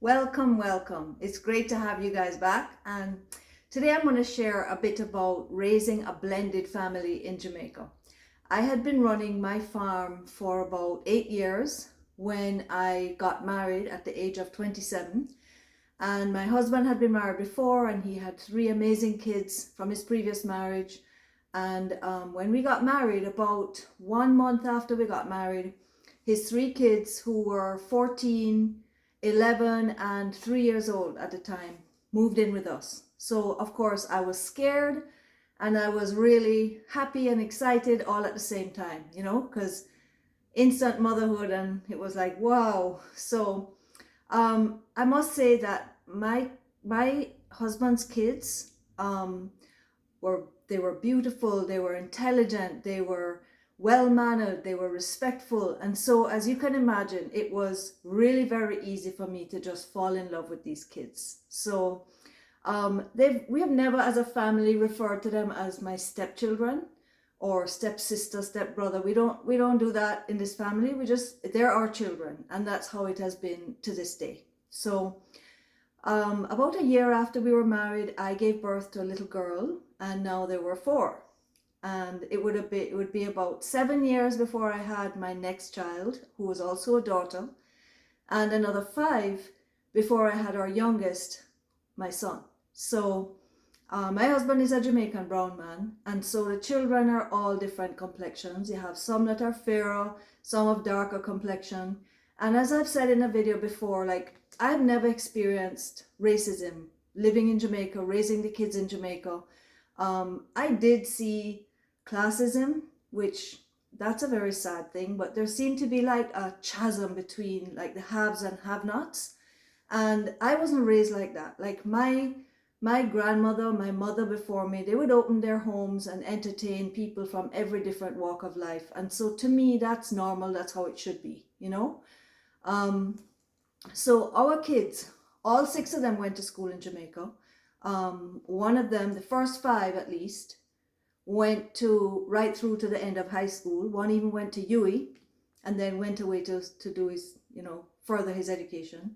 Welcome, welcome. It's great to have you guys back. And today I'm going to share a bit about raising a blended family in Jamaica. I had been running my farm for about 8 years when I got married at the age of 27. And my husband had been married before, and he had three amazing kids from his previous marriage. And when we got married, about 1 month after we got married, his three kids, who were 14, 11, and 3 years old at the time, moved in with us. So, of course, I was scared and I was really happy and excited all at the same time, because instant motherhood, and it was like, wow. So, I must say that my husband's kids were beautiful, they were intelligent, they were well-mannered, they were respectful. And so, as you can imagine, it was really very easy for me to just fall in love with these kids. So we have never as a family referred to them as my stepchildren or stepsister, stepbrother. We don't do that in this family. They're our children, and that's how it has been to this day. So about a year after we were married, I gave birth to a little girl, and now there were four. And it would be about 7 years before I had my next child, who was also a daughter, and another 5 before I had our youngest, my son. So my husband is a Jamaican brown man, and so the children are all different complexions. You have some that are fairer, some of darker complexion. And as I've said in a video before, like, I've never experienced racism living in Jamaica, raising the kids in Jamaica. I did see classism, which that's a very sad thing, but there seemed to be like a chasm between like the haves and have-nots. And I wasn't raised like that. Like my grandmother, my mother before me, they would open their homes and entertain people from every different walk of life. And so to me, that's normal. That's how it should be, So our kids, all 6 of them went to school in Jamaica. One of them, the first 5 at least, went to right through to the end of high school. One even went to UWI and then went away to do his, further his education.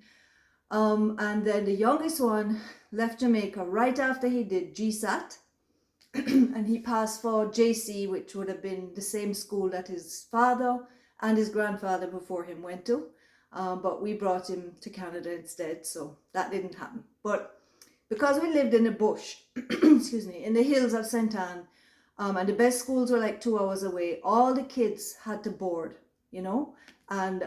And then the youngest one left Jamaica right after he did GSAT, and he passed for JC, which would have been the same school that his father and his grandfather before him went to. But we brought him to Canada instead, so that didn't happen. But because we lived in the bush, excuse me, in the hills of St. Anne, and the best schools were like 2 hours away, all the kids had to board, and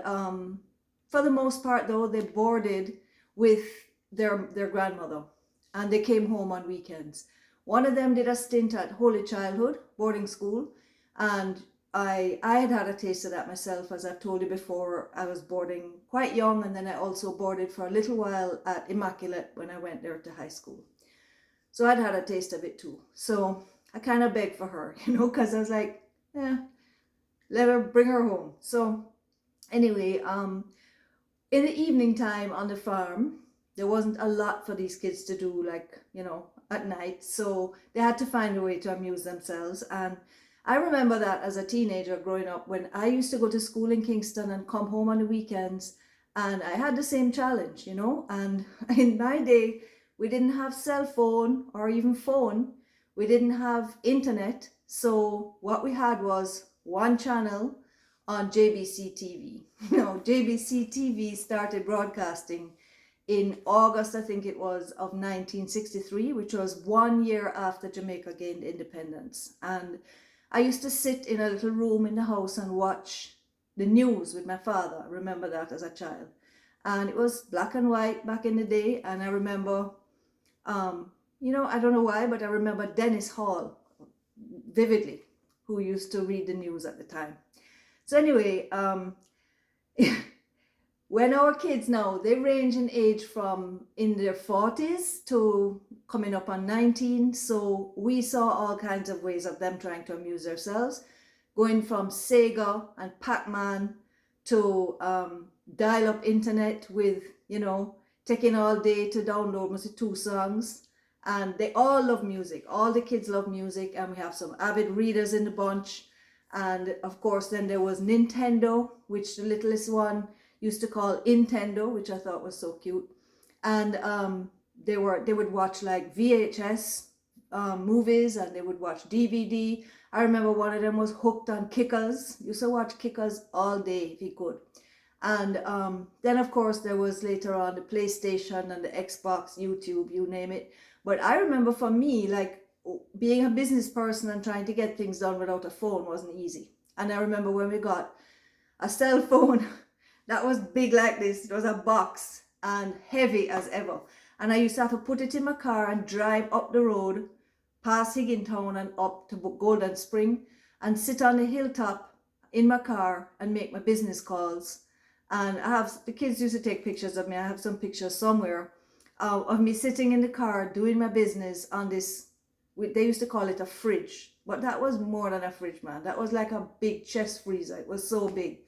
for the most part, though, they boarded with their grandmother, and they came home on weekends. One of them did a stint at Holy Childhood boarding school, and I had a taste of that myself. As I've told you before, I was boarding quite young, and then I also boarded for a little while at Immaculate when I went there to high school. So I'd had a taste of it too. So I kind of begged for her, because I was like, yeah, bring her home. So anyway, in the evening time on the farm, there wasn't a lot for these kids to do, like, at night. So they had to find a way to amuse themselves. And I remember that as a teenager growing up, when I used to go to school in Kingston and come home on the weekends, and I had the same challenge, And in my day, we didn't have cell phone or even phone. We didn't have internet. So what we had was one channel on JBC TV. JBC TV started broadcasting in August, I think it was, of 1963, which was 1 year after Jamaica gained independence. And I used to sit in a little room in the house and watch the news with my father. I remember that as a child. And it was black and white back in the day. And I remember, I don't know why, but I remember Dennis Hall vividly, who used to read the news at the time. So anyway, when our kids now, they range in age from in their 40s to coming up on 19. So we saw all kinds of ways of them trying to amuse themselves, going from Sega and Pac-Man to dial-up internet with, taking all day to download mostly 2 songs. And they all love music. All the kids love music, and we have some avid readers in the bunch. And of course, then there was Nintendo, which the littlest one used to call Intendo, which I thought was so cute. And they would watch like VHS movies, and they would watch DVD. I remember one of them was hooked on Kickers. Used to watch Kickers all day if he could. And then of course there was later on the PlayStation and the Xbox, YouTube, you name it. But I remember for me, like being a business person and trying to get things done without a phone wasn't easy. And I remember when we got a cell phone that was big like this. It was a box and heavy as ever. And I used to have to put it in my car and drive up the road past Higgintown and up to Golden Spring and sit on the hilltop in my car and make my business calls. And I have, the kids used to take pictures of me. I have some pictures somewhere of me sitting in the car doing my business on this, they used to call it a fridge, but that was more than a fridge, man. That was like a big chest freezer. It was so big.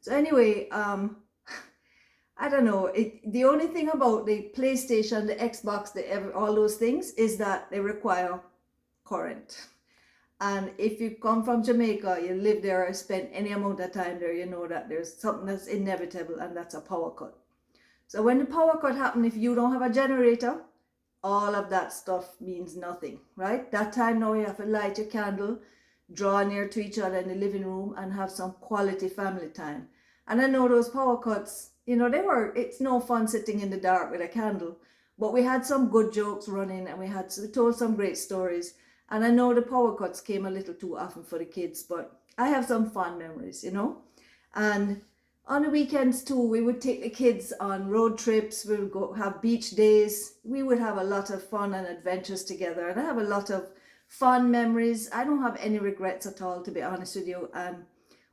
So anyway, I don't know. The only thing about the PlayStation, the Xbox, all those things is that they require current. And if you come from Jamaica, you live there, spend any amount of time there, you know that there's something that's inevitable, and that's a power cut. So when the power cut happens, if you don't have a generator, all of that stuff means nothing, right? That time now you have to light your candle, draw near to each other in the living room, and have some quality family time. And I know those power cuts, you know, it's no fun sitting in the dark with a candle, but we had some good jokes running, and we told some great stories. And I know the power cuts came a little too often for the kids, but I have some fond memories, you know. And on the weekends too, we would take the kids on road trips. We would go have beach days. We would have a lot of fun and adventures together. And I have a lot of fun memories. I don't have any regrets at all, to be honest with you. And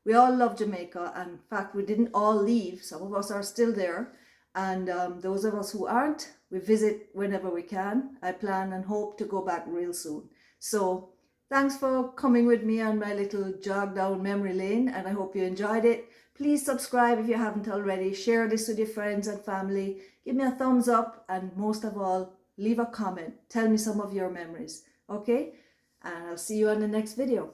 we all love Jamaica. And in fact, we didn't all leave. Some of us are still there. And those of us who aren't, we visit whenever we can. I plan and hope to go back real soon. So thanks for coming with me on my little jog down memory lane, and I hope you enjoyed it. Please subscribe if you haven't already. Share this with your friends and family. Give me a thumbs up, and most of all, leave a comment. Tell me some of your memories, okay? And I'll see you on the next video.